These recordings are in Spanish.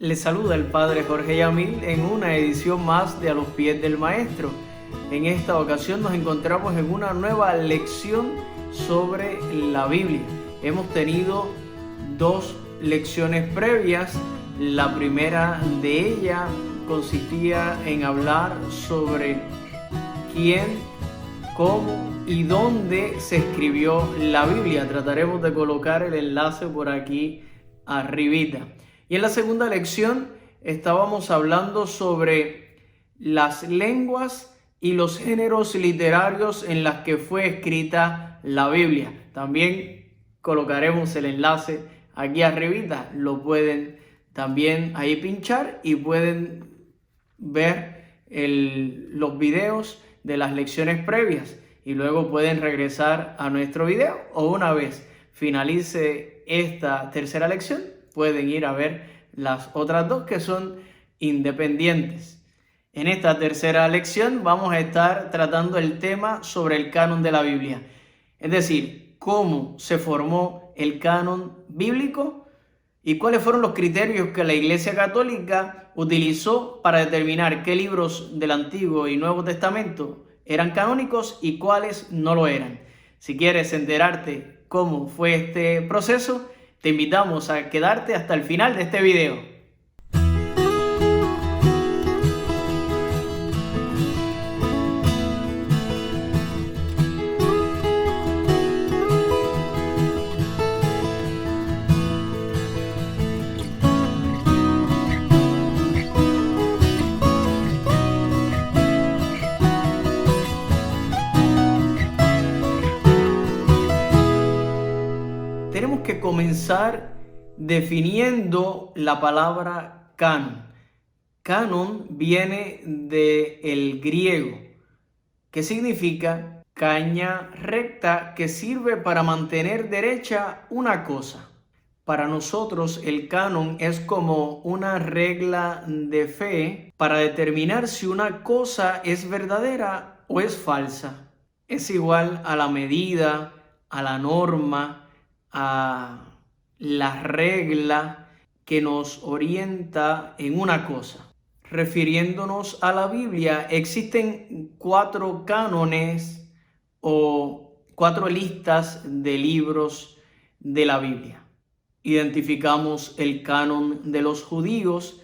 Les saluda el Padre Jorge Yamil en una edición más de A los Pies del Maestro. En esta ocasión nos encontramos en una nueva lección sobre la Biblia. Hemos tenido dos lecciones previas. La primera de ellas consistía en hablar sobre quién, cómo y dónde se escribió la Biblia. Trataremos de colocar el enlace por aquí arribita. Y en la segunda lección estábamos hablando sobre las lenguas y los géneros literarios en las que fue escrita la Biblia. También colocaremos el enlace aquí arribita. Lo pueden también ahí pinchar y pueden ver los videos de las lecciones previas. Y luego pueden regresar a nuestro video, o una vez finalice esta tercera lección, pueden ir a ver las otras dos que son independientes. En esta tercera lección vamos a estar tratando el tema sobre el canon de la Biblia. Es decir, cómo se formó el canon bíblico y cuáles fueron los criterios que la Iglesia Católica utilizó para determinar qué libros del Antiguo y Nuevo Testamento eran canónicos y cuáles no lo eran. Si quieres enterarte cómo fue este proceso, te invitamos a quedarte hasta el final de este video. Tenemos que comenzar definiendo la palabra canon. Canon viene del griego, que significa caña recta que sirve para mantener derecha una cosa. Para nosotros el canon es como una regla de fe para determinar si una cosa es verdadera o es falsa. Es igual a la medida, a la norma, a la regla que nos orienta en una cosa. Refiriéndonos a la Biblia, existen 4 cánones o 4 listas de libros de la Biblia. Identificamos el canon de los judíos,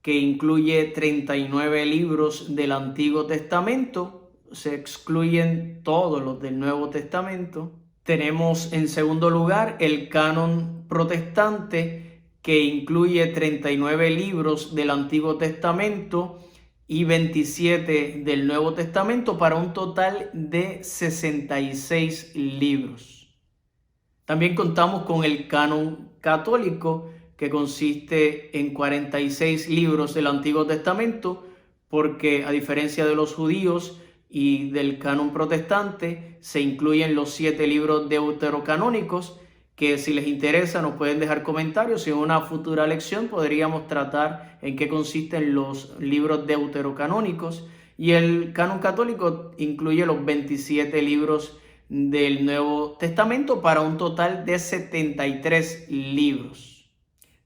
que incluye 39 libros del Antiguo Testamento. Se excluyen todos los del Nuevo Testamento. Tenemos en segundo lugar el canon protestante, que incluye 39 libros del Antiguo Testamento y 27 del Nuevo Testamento, para un total de 66 libros. También contamos con el canon católico, que consiste en 46 libros del Antiguo Testamento, porque a diferencia de los judíos y del canon protestante, se incluyen los 7 libros deuterocanónicos, que si les interesa nos pueden dejar comentarios y en una futura lección podríamos tratar en qué consisten los libros deuterocanónicos. Y el canon católico incluye los 27 libros del Nuevo Testamento, para un total de 73 libros.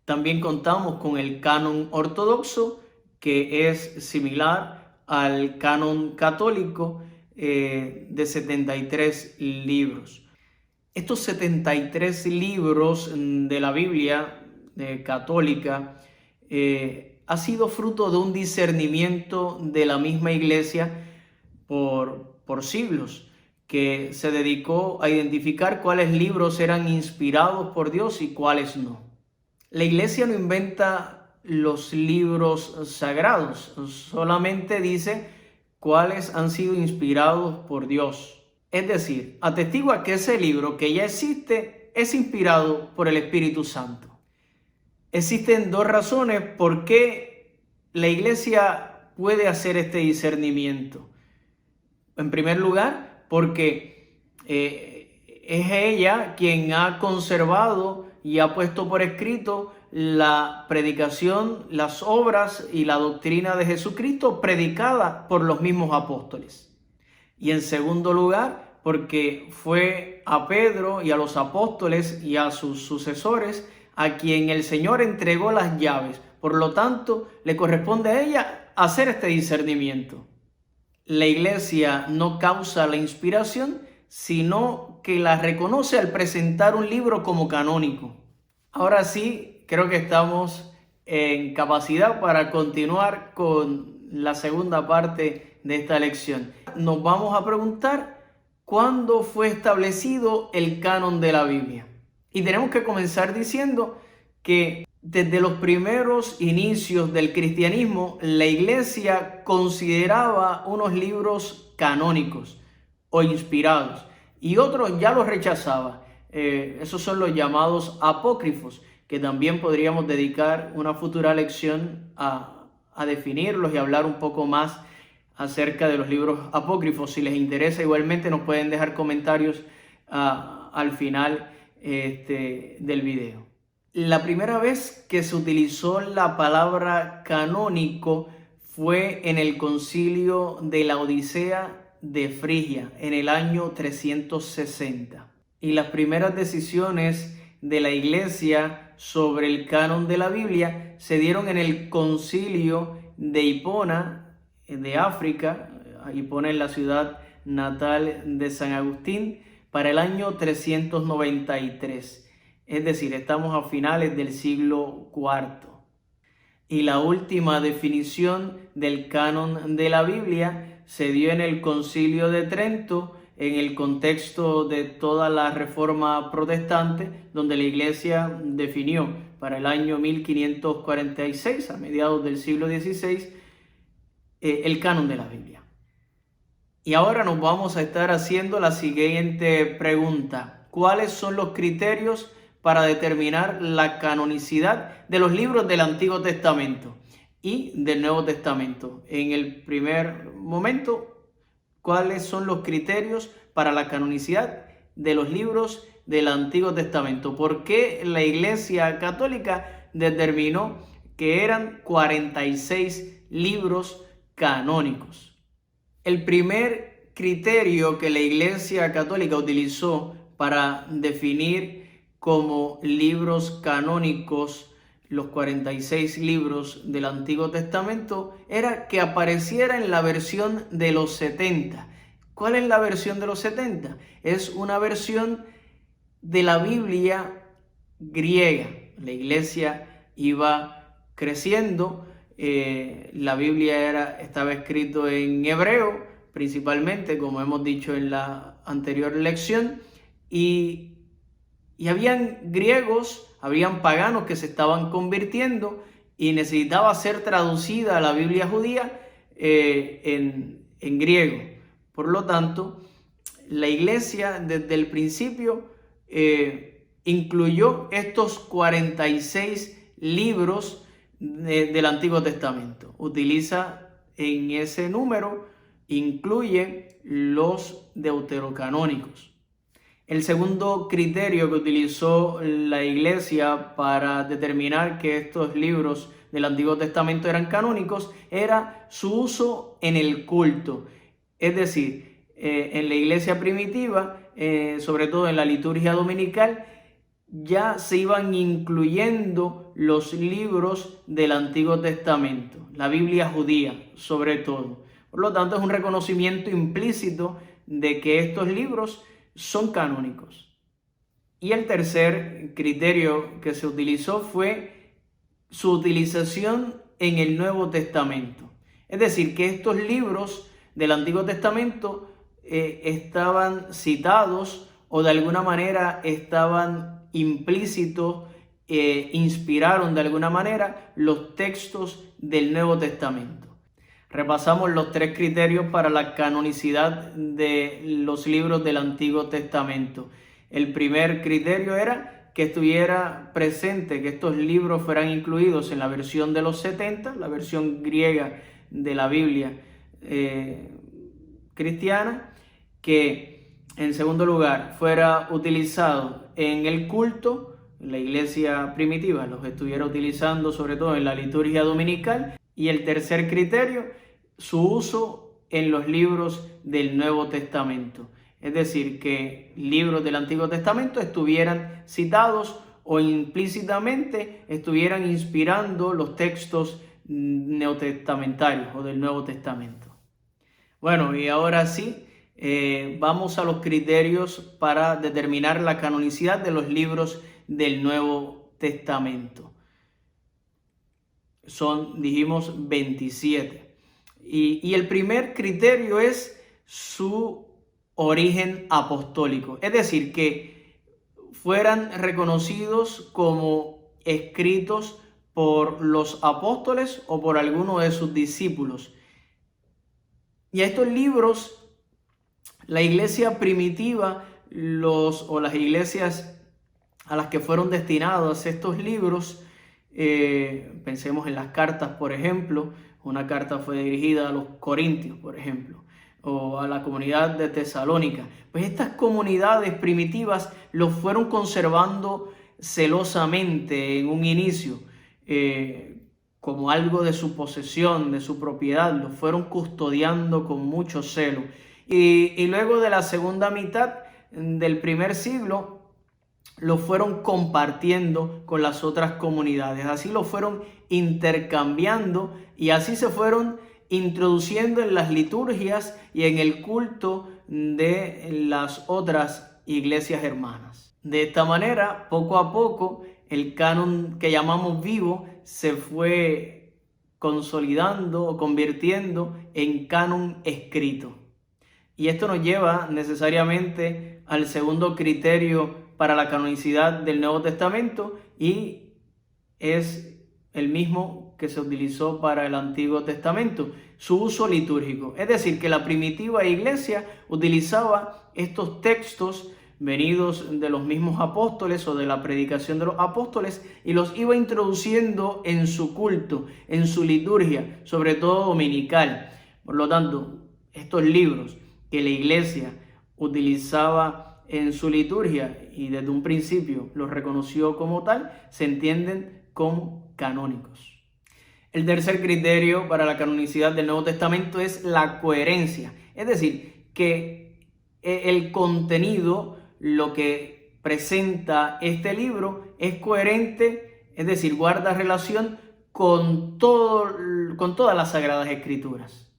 También contamos con el canon ortodoxo, que es similar al canon católico, de 73 libros. Estos 73 libros de la Biblia católica ha sido fruto de un discernimiento de la misma Iglesia por siglos, que se dedicó a identificar cuáles libros eran inspirados por Dios y cuáles no. La Iglesia no inventa los libros sagrados, solamente dice cuáles han sido inspirados por Dios. Es decir, atestigua que ese libro que ya existe es inspirado por el Espíritu Santo. Existen 2 razones por qué la Iglesia puede hacer este discernimiento. En primer lugar, porque es ella quien ha conservado y ha puesto por escrito la predicación, las obras y la doctrina de Jesucristo predicada por los mismos apóstoles. Y en segundo lugar, porque fue a Pedro y a los apóstoles y a sus sucesores a quien el Señor entregó las llaves Por lo tanto, le corresponde a ella hacer este discernimiento. La Iglesia no causa la inspiración, sino que la reconoce al presentar un libro como canónico. Ahora sí, creo que estamos en capacidad para continuar con la segunda parte de esta lección. Nos vamos a preguntar cuándo fue establecido el canon de la Biblia. Y tenemos que comenzar diciendo que desde los primeros inicios del cristianismo, la Iglesia consideraba unos libros canónicos o inspirados y otros ya los rechazaba. Esos son los llamados apócrifos, que también podríamos dedicar una futura lección a definirlos y hablar un poco más acerca de los libros apócrifos. Si les interesa, igualmente nos pueden dejar comentarios al final del video. La primera vez que se utilizó la palabra canónico fue en el concilio de la Odisea de Frigia en el año 360. Y las primeras decisiones de la Iglesia sobre el canon de la Biblia se dieron en el concilio de Hipona de África. Hipona es la ciudad natal de San Agustín, para el año 393. Es decir, estamos a finales del siglo IV. Y la última definición del canon de la Biblia se dio en el Concilio de Trento, en el contexto de toda la Reforma protestante, donde la Iglesia definió para el año 1546, a mediados del siglo XVI, el canon de la Biblia. Y ahora nos vamos a estar haciendo la siguiente pregunta: ¿cuáles son los criterios para determinar la canonicidad de los libros del Antiguo Testamento y del Nuevo Testamento? En el primer momento, ¿cuáles son los criterios para la canonicidad de los libros del Antiguo Testamento? ¿Por qué la Iglesia Católica determinó que eran 46 libros canónicos? El primer criterio que la Iglesia Católica utilizó para definir como libros canónicos los 46 libros del Antiguo Testamento era que apareciera en la versión de los 70. ¿Cuál es la versión de los 70? Es una versión de la Biblia griega. La Iglesia iba creciendo. La Biblia estaba escrito en hebreo, principalmente, como hemos dicho en la anterior lección, y habían griegos, habían paganos que se estaban convirtiendo y necesitaba ser traducida la Biblia judía en griego. Por lo tanto, la Iglesia desde el principio incluyó estos 46 libros del Antiguo Testamento. Utiliza en ese número, incluye los deuterocanónicos. El segundo criterio que utilizó la Iglesia para determinar que estos libros del Antiguo Testamento eran canónicos era su uso en el culto. Es decir, en la Iglesia primitiva, sobre todo en la liturgia dominical, ya se iban incluyendo los libros del Antiguo Testamento, la Biblia judía sobre todo. Por lo tanto, es un reconocimiento implícito de que estos libros son canónicos. Y el tercer criterio que se utilizó fue su utilización en el Nuevo Testamento. Es decir, que estos libros del Antiguo Testamento estaban citados o de alguna manera estaban implícitos, inspiraron de alguna manera los textos del Nuevo Testamento. Repasamos los tres criterios para la canonicidad de los libros del Antiguo Testamento. El primer criterio era que estuviera presente, que estos libros fueran incluidos en la versión de los 70, la versión griega de la Biblia cristiana, que en segundo lugar fuera utilizado en el culto, la Iglesia primitiva los estuviera utilizando sobre todo en la liturgia dominical, y el tercer criterio, su uso en los libros del Nuevo Testamento. Es decir, que libros del Antiguo Testamento estuvieran citados o implícitamente estuvieran inspirando los textos neotestamentarios o del Nuevo Testamento. Bueno, y ahora sí, vamos a los criterios para determinar la canonicidad de los libros del Nuevo Testamento. Dijimos, 27. Y el primer criterio es su origen apostólico, es decir, que fueran reconocidos como escritos por los apóstoles o por alguno de sus discípulos. Y a estos libros, la iglesia primitiva, o las iglesias a las que fueron destinados estos libros, pensemos en las cartas, por ejemplo. Una carta fue dirigida a los corintios, por ejemplo, o a la comunidad de Tesalónica. Pues estas comunidades primitivas los fueron conservando celosamente en un inicio, como algo de su posesión, de su propiedad. Los fueron custodiando con mucho celo. Y luego de la segunda mitad del primer siglo, lo fueron compartiendo con las otras comunidades. Así lo fueron intercambiando y así se fueron introduciendo en las liturgias y en el culto de las otras iglesias hermanas. De esta manera, poco a poco, el canon que llamamos vivo se fue consolidando o convirtiendo en canon escrito. Y esto nos lleva necesariamente al segundo criterio para la canonicidad del Nuevo Testamento, y es el mismo que se utilizó para el Antiguo Testamento, su uso litúrgico. Es decir, que la primitiva iglesia utilizaba estos textos venidos de los mismos apóstoles o de la predicación de los apóstoles y los iba introduciendo en su culto, en su liturgia, sobre todo dominical. Por lo tanto, estos libros que la iglesia utilizaba en su liturgia y desde un principio los reconoció como tal, se entienden como canónicos. El tercer criterio para la canonicidad del Nuevo Testamento es la coherencia, es decir, que el contenido, lo que presenta este libro, es coherente, es decir, guarda relación con todas las Sagradas Escrituras.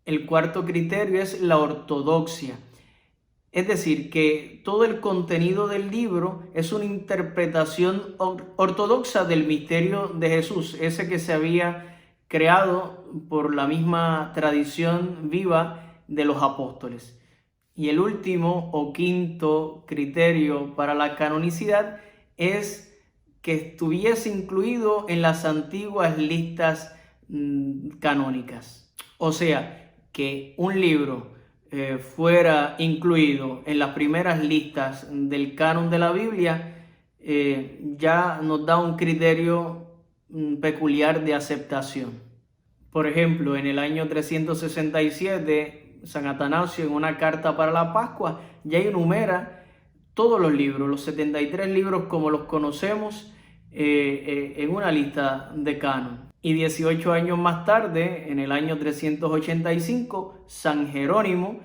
El cuarto criterio es la ortodoxia. Es decir, que todo el contenido del libro es una interpretación ortodoxa del misterio de Jesús, ese que se había creado por la misma tradición viva de los apóstoles. Y el último o quinto criterio para la canonicidad es que estuviese incluido en las antiguas listas canónicas. O sea, que un libro fuera incluido en las primeras listas del canon de la Biblia, ya nos da un criterio peculiar de aceptación. Por ejemplo, en el año 367, San Atanasio, en una carta para la Pascua, ya enumera todos los libros, los 73 libros como los conocemos, en una lista de canon. Y 18 años más tarde, en el año 385, San Jerónimo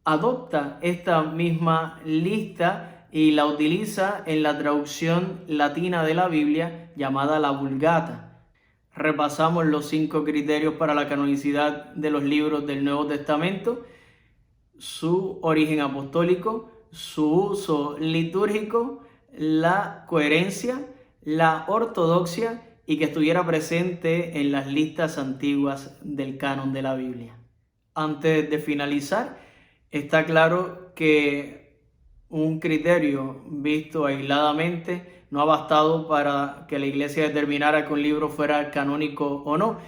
adopta esta misma lista y la utiliza en la traducción latina de la Biblia llamada la Vulgata. Repasamos los 5 criterios para la canonicidad de los libros del Nuevo Testamento: su origen apostólico, su uso litúrgico, la coherencia, la ortodoxia y que estuviera presente en las listas antiguas del canon de la Biblia. Antes de finalizar, está claro que un criterio visto aisladamente no ha bastado para que la iglesia determinara que un libro fuera canónico o no,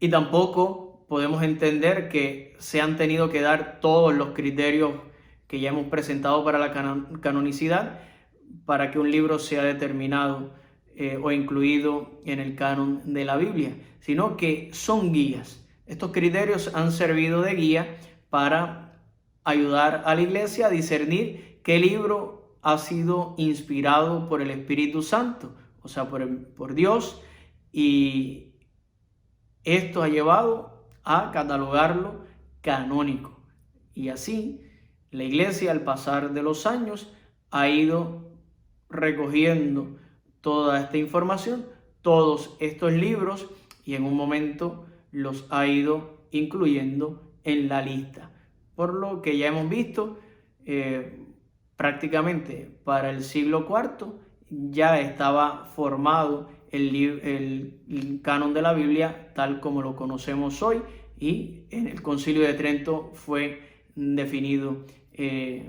y tampoco podemos entender que se han tenido que dar todos los criterios que ya hemos presentado para la canonicidad para que un libro sea determinado o incluido en el canon de la Biblia, sino que son guías. Estos criterios han servido de guía para ayudar a la iglesia a discernir qué libro ha sido inspirado por el Espíritu Santo, o sea, por Dios, y esto ha llevado a catalogarlo canónico. Y así la iglesia, al pasar de los años, ha ido recogiendo toda esta información, todos estos libros, y en un momento los ha ido incluyendo en la lista. Por lo que ya hemos visto, prácticamente para el siglo IV ya estaba formado el canon de la Biblia tal como lo conocemos hoy, y en el Concilio de Trento fue definido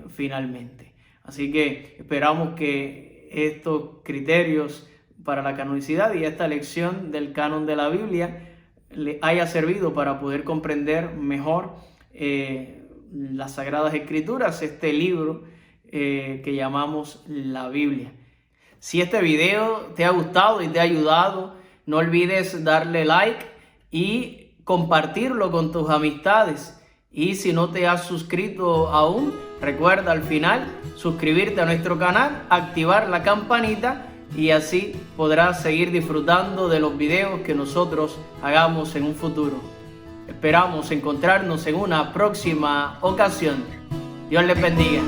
finalmente. Así que esperamos que estos criterios para la canonicidad y esta lección del canon de la Biblia le haya servido para poder comprender mejor las Sagradas Escrituras, este libro que llamamos la Biblia. Si este video te ha gustado y te ha ayudado, no olvides darle like y compartirlo con tus amistades. Y si no te has suscrito aún, recuerda al final suscribirte a nuestro canal, activar la campanita, y así podrás seguir disfrutando de los videos que nosotros hagamos en un futuro. Esperamos encontrarnos en una próxima ocasión. Dios les bendiga.